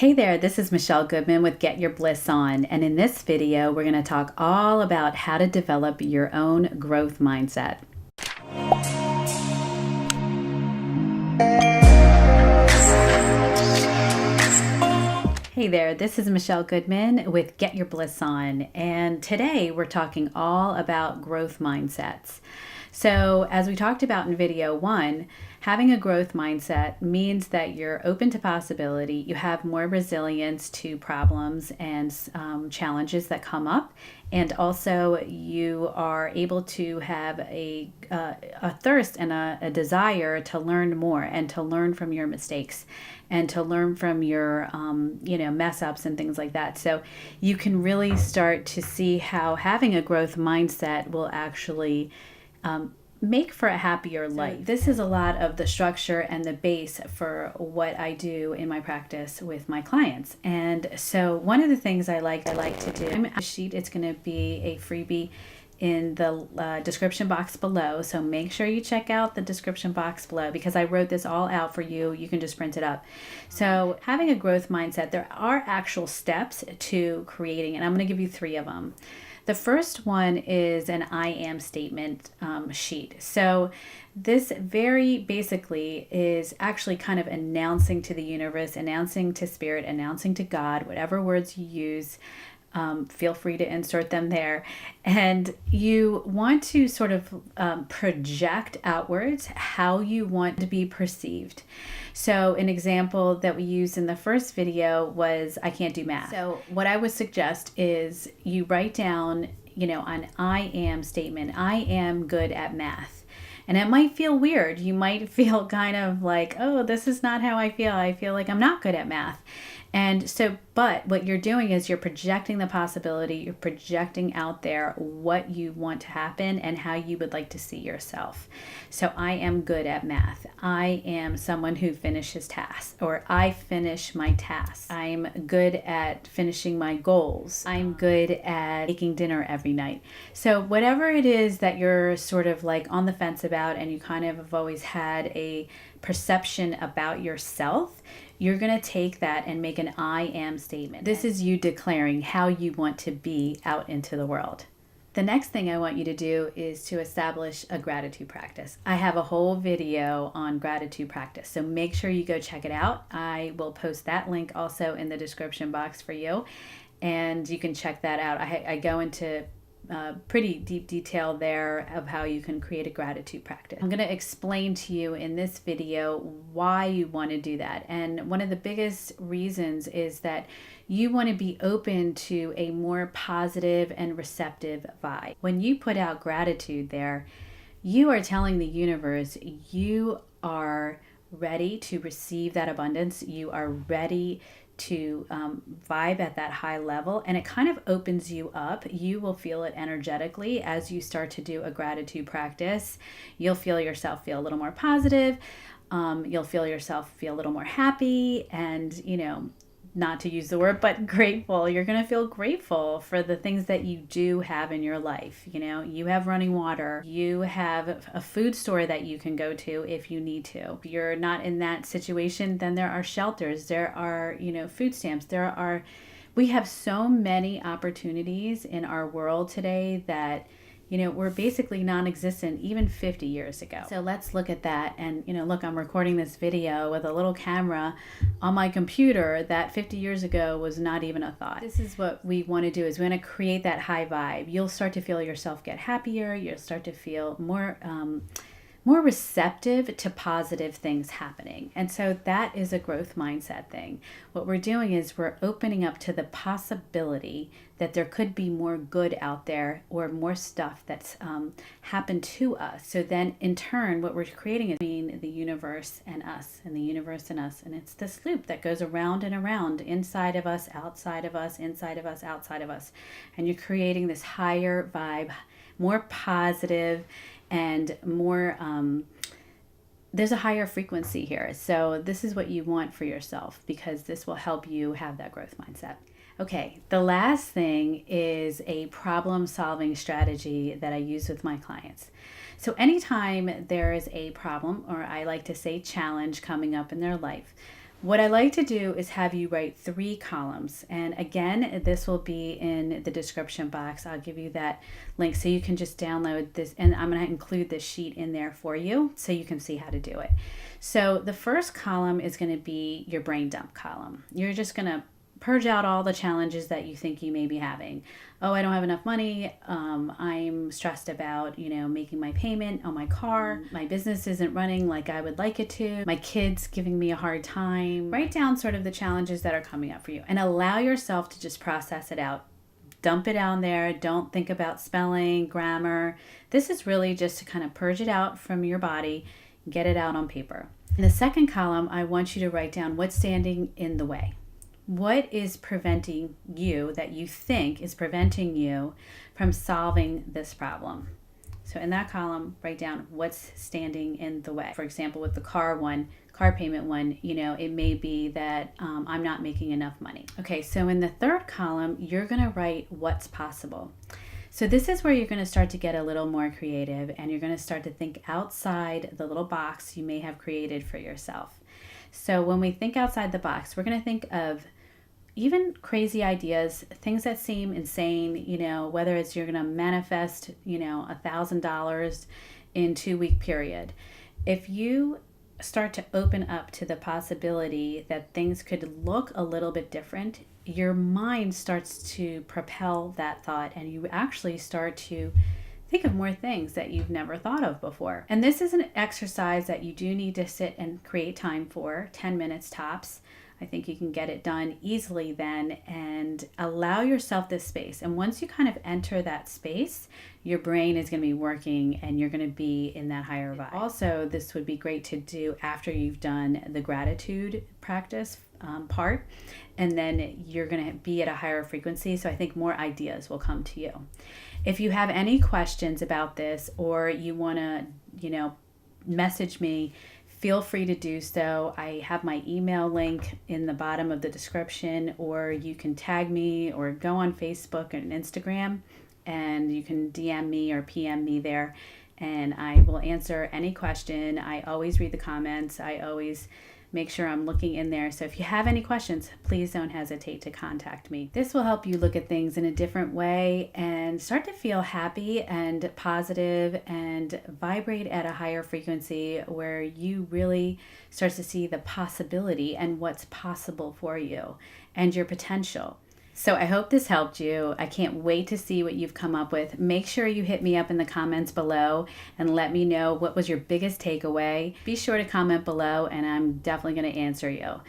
Hey there, this is Michelle Goodman with Get Your Bliss On, and in this video, we're going to talk all about how to develop your own growth mindset. Hey there, this is Michelle Goodman with Get Your Bliss On, and today we're talking all about growth mindsets. So, as we talked about in video 1, having a growth mindset means that you're open to possibility, you have more resilience to problems and challenges that come up, and also you are able to have a thirst and a desire to learn more and to learn from your mistakes and to learn from your mess ups and things like that. So you can really start to see how having a growth mindset will actually make for a happier life. This is a lot of the structure and the base for what I do in my practice with my clients. And so one of the things I like to do, it's going to be a freebie in the description box below. So make sure you check out the description box below because I wrote this all out for you. You can just print it up. So having a growth mindset, there are actual steps to creating, and I'm going to give you 3 of them. The first one is an I am statement sheet. So this very basically is actually kind of announcing to the universe, announcing to spirit, announcing to God, whatever words you use. Feel free to insert them there. And you want to sort of project outwards how you want to be perceived. So an example that we used in the first video was, I can't do math. So what I would suggest is you write down, an I am statement. I am good at math. And it might feel weird. You might feel kind of like, oh, this is not how I feel. I feel like I'm not good at math. And so, but what you're doing is you're projecting the possibility, you're projecting out there what you want to happen and how you would like to see yourself. So I am good at math. I am someone who finishes tasks, or I finish my tasks. I'm good at finishing my goals. I'm good at making dinner every night. So whatever it is that you're sort of like on the fence about and you kind of have always had a perception about yourself, you're going to take that and make an I am statement. This is you declaring how you want to be out into the world. The next thing I want you to do is to establish a gratitude practice. I have a whole video on gratitude practice, so make sure you go check it out. I will post that link also in the description box for you, and you can check that out. I go into pretty deep detail there of how you can create a gratitude practice. I'm going to explain to you in this video why you want to do that. And one of the biggest reasons is that you want to be open to a more positive and receptive vibe. When you put out gratitude there, you are telling the universe you are ready to receive that abundance. You are ready to vibe at that high level, and it kind of opens you up. You will feel it energetically as you start to do a gratitude practice. You'll feel yourself feel a little more positive. You'll feel yourself feel a little more happy and, not to use the word, but grateful. You're going to feel grateful for the things that you do have in your life. You have running water. You have a food store that you can go to if you need to. If you're not in that situation, then there are shelters. There are, food stamps. We have so many opportunities in our world today that were basically non-existent even 50 years ago. So let's look at that. And, look, I'm recording this video with a little camera on my computer that 50 years ago was not even a thought. This is what we want to do, is we want to create that high vibe. You'll start to feel yourself get happier. You'll start to feel more receptive to positive things happening. And so that is a growth mindset thing. What we're doing is we're opening up to the possibility that there could be more good out there or more stuff that's happened to us. So then in turn, what we're creating is between the universe and us, and the universe and us. And it's this loop that goes around and around, inside of us, outside of us, inside of us, outside of us. And you're creating this higher vibe, more positive, and more, there's a higher frequency here. So this is what you want for yourself, because this will help you have that growth mindset. Okay, the last thing is a problem-solving strategy that I use with my clients. So anytime there is a problem, or I like to say challenge, coming up in their life, What I like to do is have you write 3 columns. And again, this will be in the description box. I'll give you that link so you can just download this. And I'm going to include this sheet in there for you so you can see how to do it. So the first column is going to be your brain dump column. You're just going to purge out all the challenges that you think you may be having. Oh, I don't have enough money. I'm stressed about, making my payment on my car. My business isn't running like I would like it to. My kid's giving me a hard time. Write down sort of the challenges that are coming up for you and allow yourself to just process it out. Dump it down there. Don't think about spelling, grammar. This is really just to kind of purge it out from your body, get it out on paper. In the second column, I want you to write down what's standing in the way. What is preventing you, that you think is preventing you from solving this problem? So in that column, write down what's standing in the way. For example, with the car payment one, it may be that I'm not making enough money. Okay, so in the third column, you're going to write what's possible. So this is where you're going to start to get a little more creative, and you're going to start to think outside the little box you may have created for yourself. So when we think outside the box, we're going to think of even crazy ideas, things that seem insane, whether it's you're going to manifest, $1,000 in 2-week period. If you start to open up to the possibility that things could look a little bit different, your mind starts to propel that thought, and you actually start to think of more things that you've never thought of before. And this is an exercise that you do need to sit and create time for, 10 minutes tops. I think you can get it done easily then, and allow yourself this space. And once you kind of enter that space, your brain is going to be working and you're going to be in that higher vibe. Also, this would be great to do after you've done the gratitude practice part, and then you're going to be at a higher frequency. So I think more ideas will come to you. If you have any questions about this, or you want to, message me, feel free to do so. I have my email link in the bottom of the description, or you can tag me or go on Facebook and Instagram, and you can DM me or PM me there, and I will answer any question. I always read the comments. I always make sure I'm looking in there. So if you have any questions, please don't hesitate to contact me. This will help you look at things in a different way and start to feel happy and positive and vibrate at a higher frequency, where you really start to see the possibility and what's possible for you and your potential. So I hope this helped you. I can't wait to see what you've come up with. Make sure you hit me up in the comments below and let me know what was your biggest takeaway. Be sure to comment below, and I'm definitely going to answer you.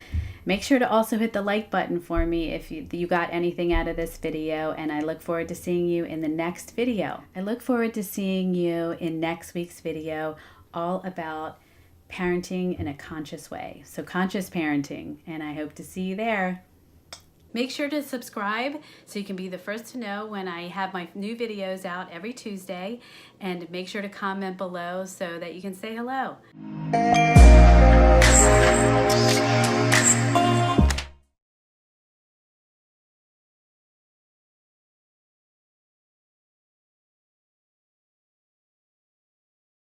Make sure to also hit the like button for me if you got anything out of this video, and I look forward to seeing you in the next video. I look forward to seeing you in next week's video, all about parenting in a conscious way. So conscious parenting, and I hope to see you there. Make sure to subscribe so you can be the first to know when I have my new videos out every Tuesday, and make sure to comment below so that you can say hello.